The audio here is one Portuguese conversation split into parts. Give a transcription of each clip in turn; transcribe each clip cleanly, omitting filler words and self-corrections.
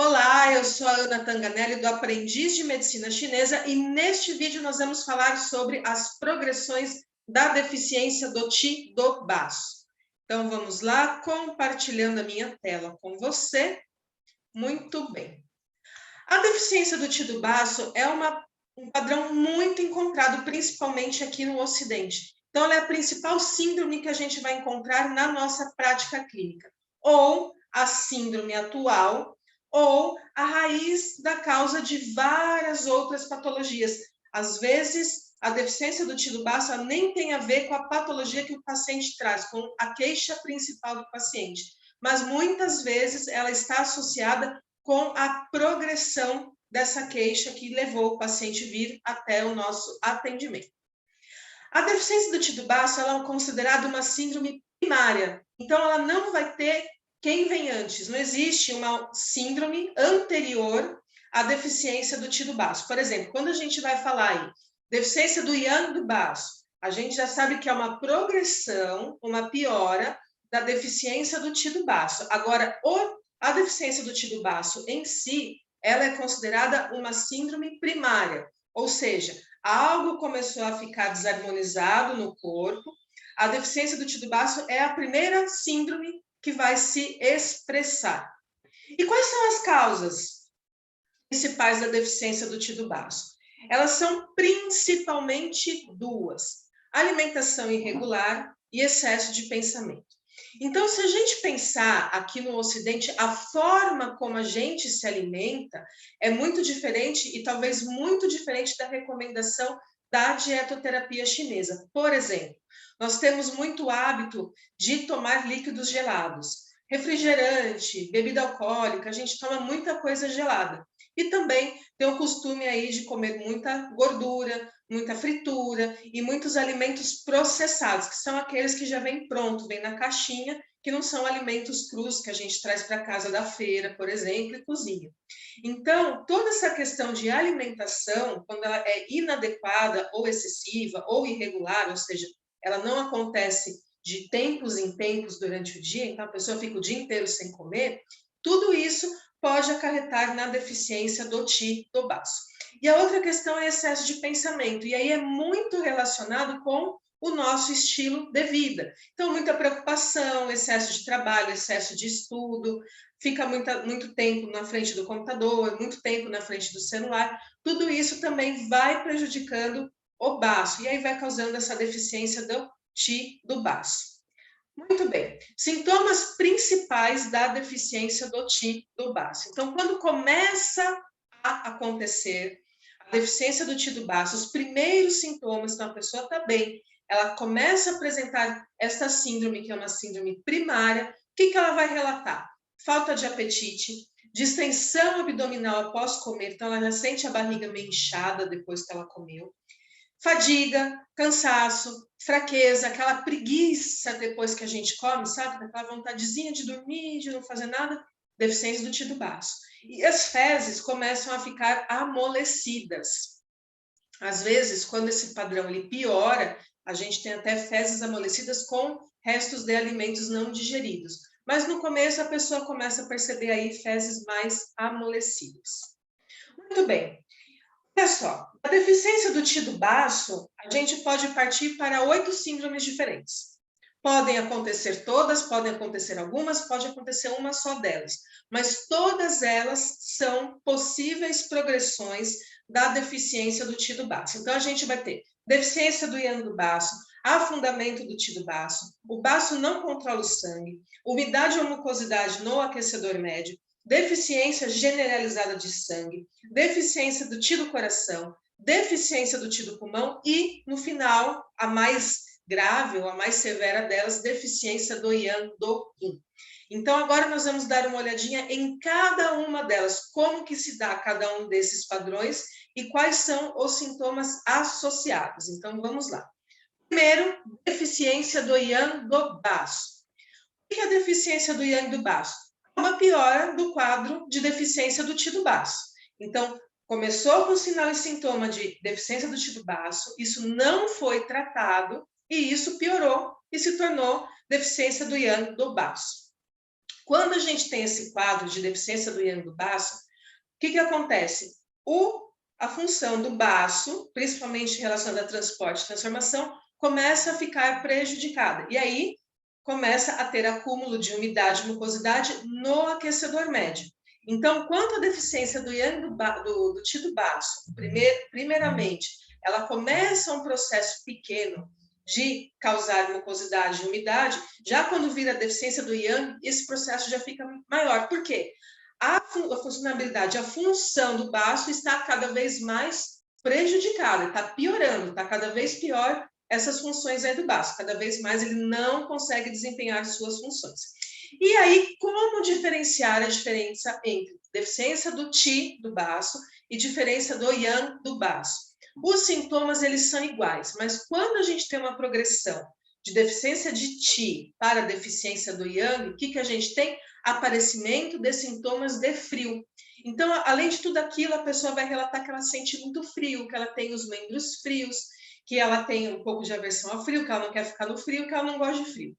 Olá, eu sou a Ana Tanganelli do Aprendiz de Medicina Chinesa e neste vídeo nós vamos falar sobre as progressões da deficiência do Qi do baço. Então vamos lá, compartilhando a minha tela com você. Muito bem. A deficiência do Qi do baço é um padrão muito encontrado, principalmente aqui no Ocidente. Então ela é a principal síndrome que a gente vai encontrar na nossa prática clínica, ou a síndrome atual, ou a raiz da causa de várias outras patologias. Às vezes, a deficiência do Qi do baço nem tem a ver com a patologia que o paciente traz, com a queixa principal do paciente, mas muitas vezes ela está associada com a progressão dessa queixa que levou o paciente vir até o nosso atendimento. A deficiência do Qi do baço ela é considerada uma síndrome primária, então ela não vai ter quem vem antes, não existe uma síndrome anterior à deficiência do Qi do baço. Por exemplo, quando a gente vai falar aí, deficiência do Yang do baço, a gente já sabe que é uma progressão, uma piora da deficiência do Qi do baço. Agora, a deficiência do Qi do baço em si, ela é considerada uma síndrome primária, ou seja, algo começou a ficar desarmonizado no corpo, a deficiência do Qi do baço é a primeira síndrome que vai se expressar. E quais são as causas principais da deficiência do Qi do baço? Elas são principalmente duas: alimentação irregular e excesso de pensamento. Então, se a gente pensar aqui no Ocidente, a forma como a gente se alimenta é muito diferente e talvez muito diferente da recomendação da dietoterapia chinesa. Por exemplo, nós temos muito hábito de tomar líquidos gelados, refrigerante, bebida alcoólica, a gente toma muita coisa gelada. E também tem o costume aí de comer muita gordura, muita fritura e muitos alimentos processados, que são aqueles que já vêm pronto, vem na caixinha, que não são alimentos crus que a gente traz para casa da feira, por exemplo, e cozinha. Então, toda essa questão de alimentação, quando ela é inadequada ou excessiva ou irregular, ou seja, ela não acontece de tempos em tempos durante o dia, então a pessoa fica o dia inteiro sem comer, tudo isso pode acarretar na deficiência do Qi do baço. E a outra questão é excesso de pensamento, e aí é muito relacionado com o nosso estilo de vida. Então, muita preocupação, excesso de trabalho, excesso de estudo, fica muito tempo na frente do computador, muito tempo na frente do celular, tudo isso também vai prejudicando o baço, e aí vai causando essa deficiência do Qi do baço. Muito bem. Sintomas principais da deficiência do Qi do baço. Então, quando começa a acontecer a deficiência do Qi do baço, os primeiros sintomas, então a pessoa está bem, ela começa a apresentar esta síndrome, que é uma síndrome primária, o que ela vai relatar? Falta de apetite, distensão abdominal após comer, então ela já sente a barriga meio inchada depois que ela comeu. Fadiga, cansaço, fraqueza, aquela preguiça depois que a gente come, sabe? Aquela vontadezinha de dormir, de não fazer nada, deficiência do Qi do baço. E as fezes começam a ficar amolecidas. Às vezes, quando esse padrão ele piora, a gente tem até fezes amolecidas com restos de alimentos não digeridos. Mas no começo a pessoa começa a perceber aí fezes mais amolecidas. Muito bem. Olha só, a deficiência do Qi do baço, a gente pode partir para 8 síndromes diferentes. Podem acontecer todas, podem acontecer algumas, pode acontecer uma só delas, mas todas elas são possíveis progressões da deficiência do Qi do baço. Então, a gente vai ter deficiência do Yang do baço, afundamento do Qi do baço, o baço não controla o sangue, umidade ou mucosidade no aquecedor médio, deficiência generalizada de sangue, deficiência do Qi do coração, deficiência do Qi do pulmão e, no final, a mais grave ou a mais severa delas, deficiência do Yang do Yin. Então, agora nós vamos dar uma olhadinha em cada uma delas, como que se dá cada um desses padrões e quais são os sintomas associados. Então, vamos lá. Primeiro, deficiência do Yang do baço. O que é a deficiência do Yang do baço? Uma piora do quadro de deficiência do Qi do baço. Então, começou com sinal e sintoma de deficiência do Qi do baço, isso não foi tratado e isso piorou e se tornou deficiência do Yang do baço. Quando a gente tem esse quadro de deficiência do yang do baço, o que acontece? A função do baço, principalmente relacionada a transporte e transformação, começa a ficar prejudicada. E aí começa a ter acúmulo de umidade e mucosidade no aquecedor médio. Então, quanto à deficiência do yang do Qi do baço, primeiramente, ela começa um processo pequeno de causar mucosidade e umidade, já quando vira a deficiência do yang, esse processo já fica maior. Por quê? A funcionalidade, a função do baço está cada vez mais prejudicada, está piorando, está cada vez pior essas funções aí do baço, cada vez mais ele não consegue desempenhar suas funções. E aí, como diferenciar a diferença entre deficiência do Qi do baço e diferença do Yang do baço? Os sintomas, eles são iguais, mas quando a gente tem uma progressão de deficiência de Qi para deficiência do Yang, o que a gente tem? Aparecimento de sintomas de frio. Então, além de tudo aquilo, a pessoa vai relatar que ela sente muito frio, que ela tem os membros frios, que ela tem um pouco de aversão ao frio, que ela não quer ficar no frio, que ela não gosta de frio.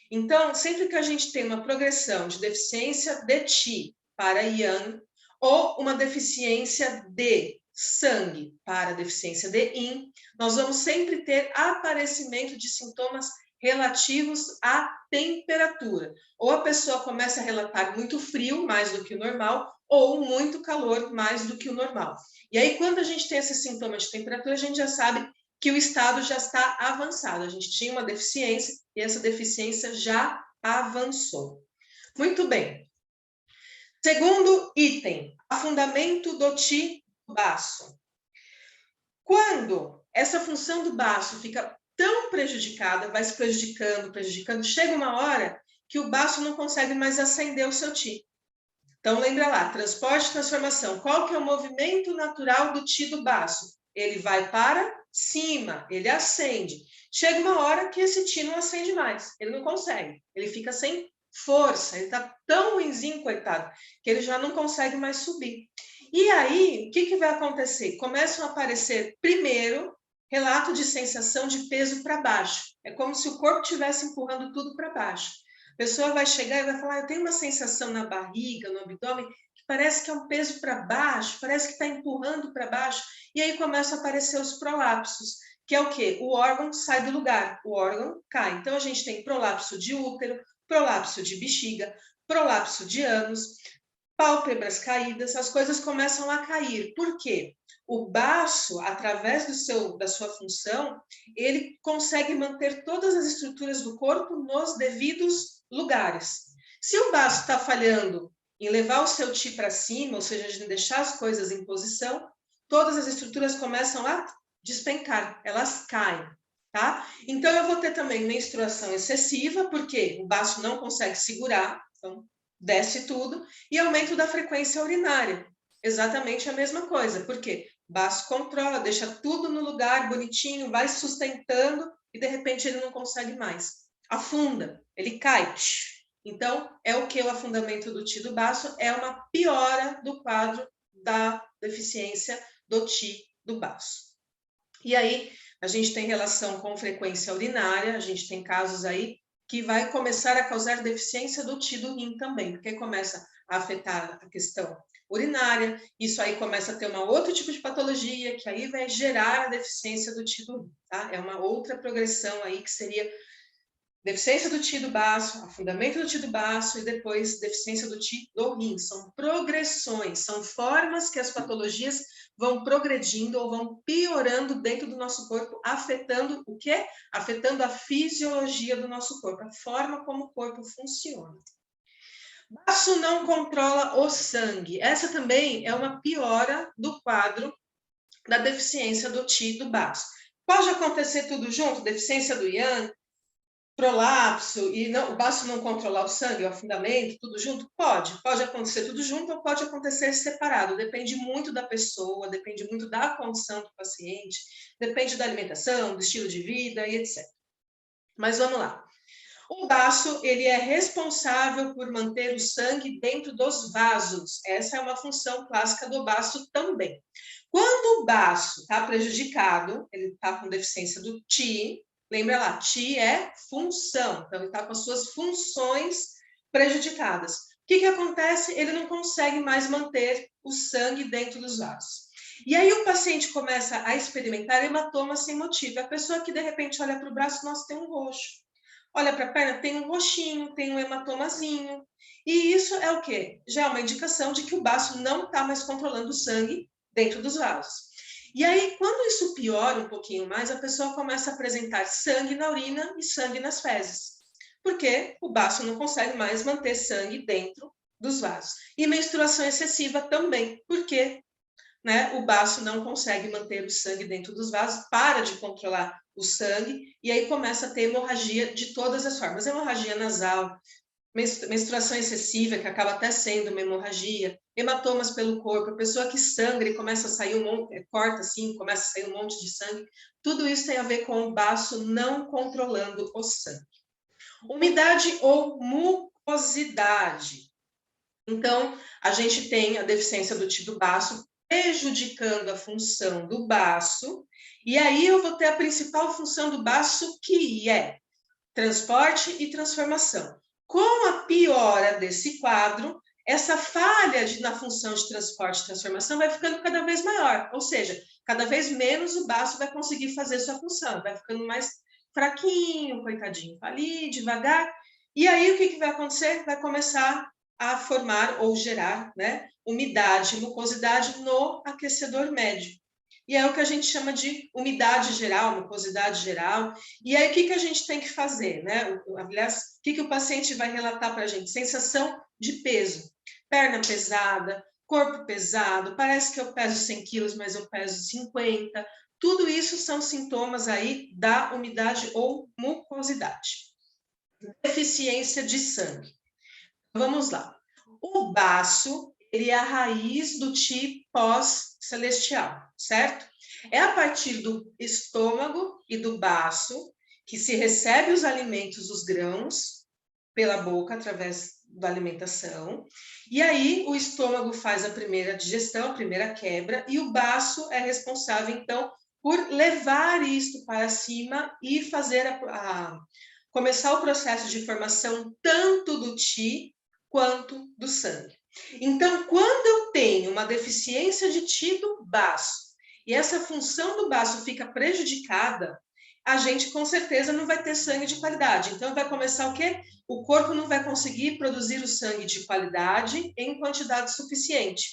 Então, sempre que a gente tem uma progressão de deficiência de Qi para Yang, ou uma deficiência de sangue para deficiência de Yin, nós vamos sempre ter aparecimento de sintomas relativos à temperatura. Ou a pessoa começa a relatar muito frio, mais do que o normal, ou muito calor, mais do que o normal. E aí, quando a gente tem esses sintomas de temperatura, a gente já sabe que o estado já está avançado. A gente tinha uma deficiência e essa deficiência já avançou. Muito bem. Segundo item, afundamento do Qi do baço. Quando essa função do baço fica tão prejudicada, vai se prejudicando, chega uma hora que o baço não consegue mais acender o seu Qi. Então, lembra lá, transporte e transformação. Qual que é o movimento natural do Qi do baço? Ele vai para cima, ele acende. Chega uma hora que esse Qi não acende mais, ele não consegue, ele fica sem força, ele está tão ruinzinho, coitado, que ele já não consegue mais subir. E aí, o que vai acontecer? Começam a aparecer, primeiro, relato de sensação de peso para baixo. É como se o corpo estivesse empurrando tudo para baixo. A pessoa vai chegar e vai falar, eu tenho uma sensação na barriga, no abdômen, que parece que é um peso para baixo, parece que está empurrando para baixo. E aí começam a aparecer os prolapsos, que é o quê? O órgão sai do lugar, o órgão cai. Então, a gente tem prolapso de útero, prolapso de bexiga, prolapso de ânus, pálpebras caídas, as coisas começam a cair. Por quê? O baço, através da sua função, ele consegue manter todas as estruturas do corpo nos devidos lugares. Se o baço está falhando em levar o seu Qi para cima, ou seja, de deixar as coisas em posição, todas as estruturas começam a despencar, elas caem, tá? Então, eu vou ter também menstruação excessiva, porque o baço não consegue segurar, então desce tudo, e aumento da frequência urinária. Exatamente a mesma coisa, porque o baço controla, deixa tudo no lugar, bonitinho, vai sustentando, e de repente ele não consegue mais. Afunda, ele cai. Então, é o que o afundamento do Qi do baço é uma piora do quadro da deficiência do Qi do baço. E aí, a gente tem relação com frequência urinária, a gente tem casos aí que vai começar a causar deficiência do Qi do rim também, porque começa a afetar a questão urinária, isso aí começa a ter uma outro tipo de patologia, que aí vai gerar a deficiência do Qi do rim, tá? É uma outra progressão aí que seria deficiência do Qi do baço, afundamento do Qi do baço e depois deficiência do Qi do rim. São progressões, são formas que as patologias vão progredindo ou vão piorando dentro do nosso corpo, afetando o quê? Afetando a fisiologia do nosso corpo, a forma como o corpo funciona. Baço não controla o sangue. Essa também é uma piora do quadro da deficiência do Qi do baço. Pode acontecer tudo junto, deficiência do Yang, prolapso e não, o baço não controlar o sangue, o afundamento, tudo junto? Pode acontecer tudo junto ou pode acontecer separado, depende muito da pessoa, depende muito da condição do paciente, depende da alimentação, do estilo de vida e etc. Mas vamos lá. O baço, ele é responsável por manter o sangue dentro dos vasos. Essa é uma função clássica do baço também. Quando o baço está prejudicado, ele está com deficiência do Qi, lembra lá, Qi é função, então ele está com as suas funções prejudicadas. O que acontece? Ele não consegue mais manter o sangue dentro dos vasos. E aí o paciente começa a experimentar hematoma sem motivo. A pessoa que de repente olha para o braço, nossa, tem um roxo. Olha para a perna, tem um roxinho, tem um hematomazinho. E isso é o quê? Já é uma indicação de que o baço não está mais controlando o sangue dentro dos vasos. E aí, quando isso piora um pouquinho mais, a pessoa começa a apresentar sangue na urina e sangue nas fezes. Porque o baço não consegue mais manter sangue dentro dos vasos. E menstruação excessiva também, porque o baço não consegue manter o sangue dentro dos vasos, para de controlar o sangue, e aí começa a ter hemorragia de todas as formas. Hemorragia nasal, menstruação excessiva, que acaba até sendo uma hemorragia, hematomas pelo corpo, a pessoa que sangra e começa a sair um monte, corta assim, começa a sair um monte de sangue, tudo isso tem a ver com o baço não controlando o sangue. Umidade ou mucosidade. Então, a gente tem a deficiência do Ti do baço, prejudicando a função do baço, e aí eu vou ter a principal função do baço, que é transporte e transformação. Com a piora desse quadro, essa falha na função de transporte e transformação vai ficando cada vez maior, ou seja, cada vez menos o baço vai conseguir fazer sua função, vai ficando mais fraquinho, coitadinho, ali devagar, e aí o que vai acontecer? Vai começar a formar ou gerar, umidade, mucosidade no aquecedor médio. E é o que a gente chama de umidade geral, mucosidade geral. E aí, o que a gente tem que fazer, Aliás, o que o paciente vai relatar para a gente? Sensação de peso. Perna pesada, corpo pesado, parece que eu peso 100 quilos, mas eu peso 50. Tudo isso são sintomas aí da umidade ou mucosidade. Deficiência de sangue. Vamos lá. O baço, ele é a raiz do Ti pós-celestial, certo? É a partir do estômago e do baço que se recebe os alimentos, os grãos, pela boca, através da alimentação. E aí o estômago faz a primeira digestão, a primeira quebra, e o baço é responsável, então, por levar isto para cima e fazer começar o processo de formação tanto do Ti quanto do sangue. Então, quando eu tenho uma deficiência de Ti do baço e essa função do baço fica prejudicada, a gente com certeza não vai ter sangue de qualidade. Então, vai começar o quê? O corpo não vai conseguir produzir o sangue de qualidade em quantidade suficiente.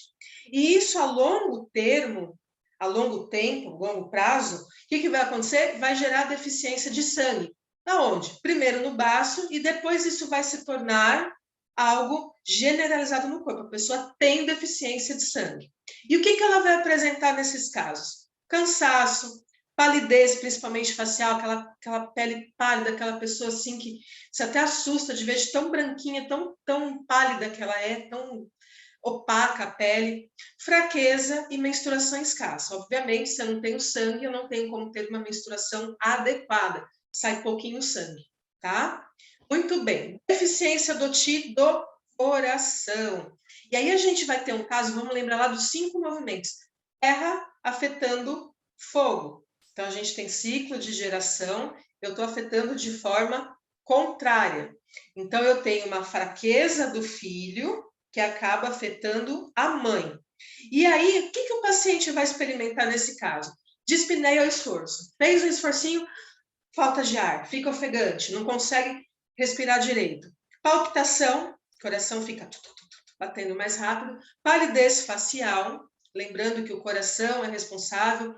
E isso a longo termo, a longo tempo, longo prazo, o que vai acontecer? Vai gerar deficiência de sangue. Aonde? Primeiro no baço e depois isso vai se tornar algo generalizado no corpo. A pessoa tem deficiência de sangue. E o que ela vai apresentar nesses casos? Cansaço, palidez, principalmente facial, aquela pele pálida, aquela pessoa assim que se até assusta de ver de tão branquinha, tão pálida que ela é, tão opaca a pele, fraqueza e menstruação escassa. Obviamente, se eu não tenho sangue, eu não tenho como ter uma menstruação adequada. Sai pouquinho sangue, tá? Muito bem. Deficiência do Ti do coração. E aí a gente vai ter um caso, vamos lembrar lá dos 5 movimentos. Terra afetando fogo. Então, a gente tem ciclo de geração, eu estou afetando de forma contrária. Então, eu tenho uma fraqueza do filho que acaba afetando a mãe. E aí, o que o paciente vai experimentar nesse caso? Dispneia ao esforço. Fez um esforcinho, falta de ar, fica ofegante, não consegue respirar direito. Palpitação, coração fica batendo mais rápido. Palidez facial, lembrando que o coração é responsável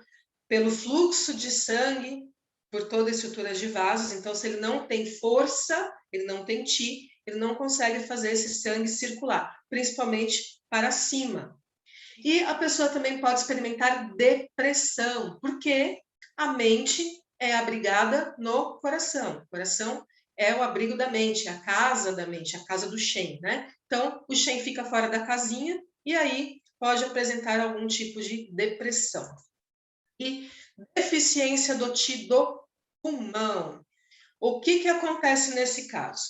pelo fluxo de sangue por toda a estrutura de vasos, então se ele não tem força, ele não tem Ti, ele não consegue fazer esse sangue circular, principalmente para cima. E a pessoa também pode experimentar depressão, porque a mente é abrigada no coração. O coração é o abrigo da mente, a casa da mente, a casa do Shen, Então, o Shen fica fora da casinha e aí pode apresentar algum tipo de depressão. E deficiência do Ti do pulmão. O que acontece nesse caso?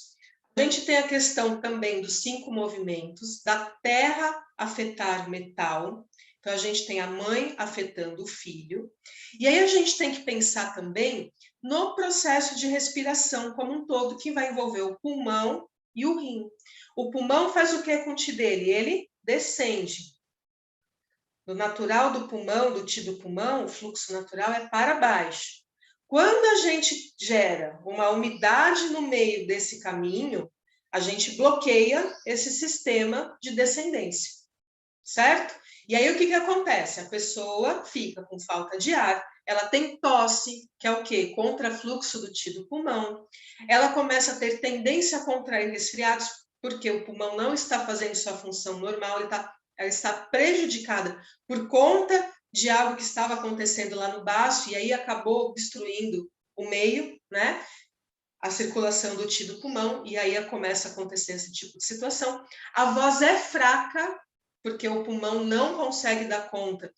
A gente tem a questão também dos 5 movimentos, da terra afetar metal. Então, a gente tem a mãe afetando o filho. E aí, a gente tem que pensar também no processo de respiração como um todo, que vai envolver o pulmão e o rim. O pulmão faz o que com o Ti dele? Ele descende. No natural do pulmão, do Ti do pulmão, o fluxo natural é para baixo. Quando a gente gera uma umidade no meio desse caminho, a gente bloqueia esse sistema de descendência, certo? E aí o que acontece? A pessoa fica com falta de ar, ela tem tosse, que é o quê? Contrafluxo do Ti do pulmão. Ela começa a ter tendência a contrair resfriados, porque o pulmão não está fazendo sua função normal, ela está prejudicada por conta de algo que estava acontecendo lá no baço, e aí acabou obstruindo o meio, né? A circulação do Ti do pulmão, e aí começa a acontecer esse tipo de situação. A voz é fraca, porque o pulmão não consegue dar conta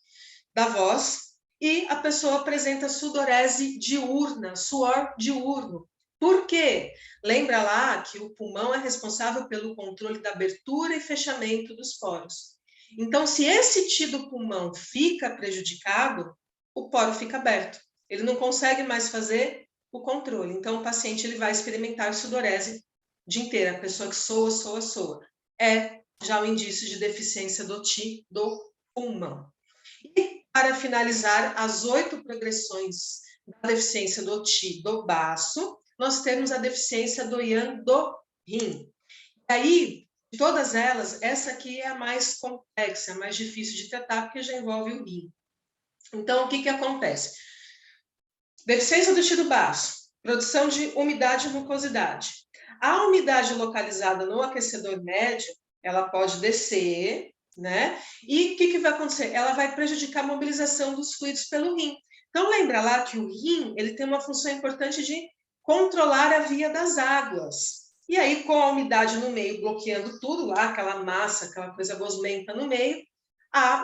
da voz, e a pessoa apresenta sudorese diurna, suor diurno. Por quê? Lembra lá que o pulmão é responsável pelo controle da abertura e fechamento dos poros. Então, se esse Ti do pulmão fica prejudicado, o poro fica aberto. Ele não consegue mais fazer o controle. Então, o paciente ele vai experimentar sudorese o dia inteiro. A pessoa que soa. É já o indício de deficiência do Ti do pulmão. E, para finalizar, as 8 progressões da deficiência do Ti do baço, nós temos a deficiência do Yang do rim. E aí, de todas elas, essa aqui é a mais complexa, a mais difícil de tratar, porque já envolve o rim. Então, o que acontece? Deficiência do Ti do baço, produção de umidade e mucosidade. A umidade localizada no aquecedor médio, ela pode descer, né? E o que vai acontecer? Ela vai prejudicar a mobilização dos fluidos pelo rim. Então, lembra lá que o rim, ele tem uma função importante de controlar a via das águas. E aí, com a umidade no meio, bloqueando tudo lá, aquela massa, aquela coisa gosmenta no meio,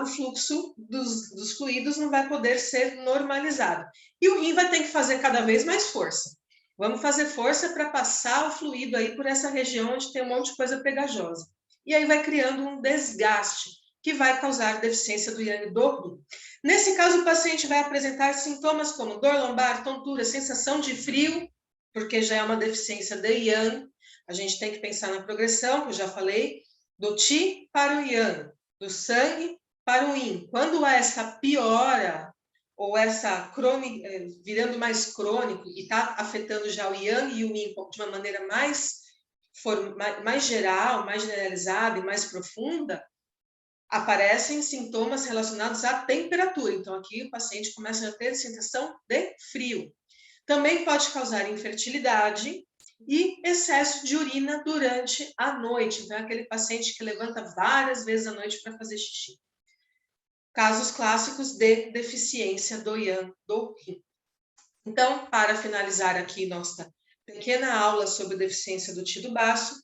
o fluxo dos fluidos não vai poder ser normalizado. E o rim vai ter que fazer cada vez mais força. Vamos fazer força para passar o fluido aí por essa região onde tem um monte de coisa pegajosa. E aí vai criando um desgaste que vai causar deficiência do Yang do rim. Nesse caso, o paciente vai apresentar sintomas como dor lombar, tontura, sensação de frio, porque já é uma deficiência de Yang. A gente tem que pensar na progressão, que eu já falei, do Ti para o Yang, do sangue para o Yin. Quando há essa piora, ou essa virando mais crônico, e está afetando já o Yang e o Yin de uma maneira mais geral, mais generalizada e mais profunda, aparecem sintomas relacionados à temperatura. Então, aqui o paciente começa a ter sensação de frio. Também pode causar infertilidade e excesso de urina durante a noite. Então, é aquele paciente que levanta várias vezes à noite para fazer xixi. Casos clássicos de deficiência do Yang do rim. Então, para finalizar aqui nossa pequena aula sobre deficiência do Ti do baço,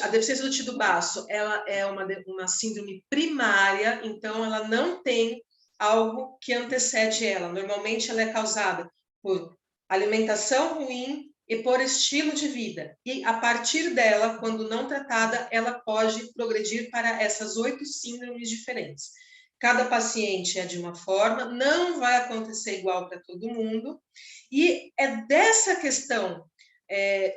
a deficiência do Ti do baço, ela é uma síndrome primária, então ela não tem algo que antecede ela. Normalmente ela é causada por alimentação ruim e por estilo de vida. E a partir dela, quando não tratada, ela pode progredir para essas 8 síndromes diferentes. Cada paciente é de uma forma, não vai acontecer igual para todo mundo, e é dessa questão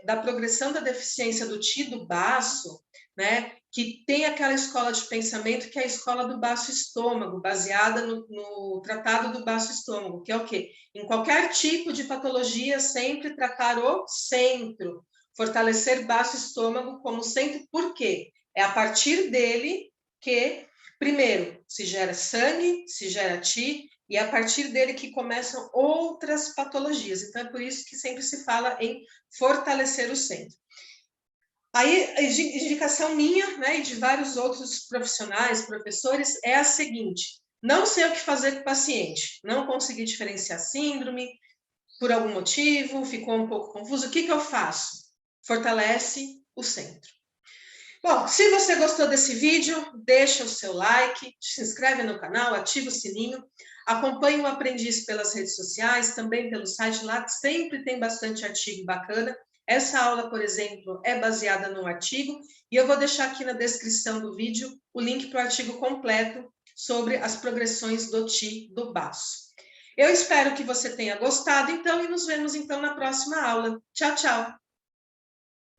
da progressão da deficiência do Ti do baço, né, que tem aquela escola de pensamento que é a escola do baço-estômago, baseada no tratado do baço-estômago, que é o quê? Em qualquer tipo de patologia, sempre tratar o centro, fortalecer baço-estômago como centro, por quê? É a partir dele que, primeiro, se gera sangue, se gera Ti, e é a partir dele que começam outras patologias. Então, é por isso que sempre se fala em fortalecer o centro. Aí, a indicação minha, né, e de vários outros profissionais, professores, é a seguinte: não sei o que fazer com o paciente, não consegui diferenciar síndrome, por algum motivo, ficou um pouco confuso, o que eu faço? Fortalece o centro. Bom, se você gostou desse vídeo, deixa o seu like, se inscreve no canal, ativa o sininho, acompanhe o Aprendiz pelas redes sociais, também pelo site lá, que sempre tem bastante artigo bacana. Essa aula, por exemplo, é baseada num artigo, e eu vou deixar aqui na descrição do vídeo o link para o artigo completo sobre as progressões do Ti do baço. Eu espero que você tenha gostado, então, e nos vemos então na próxima aula. Tchau, tchau!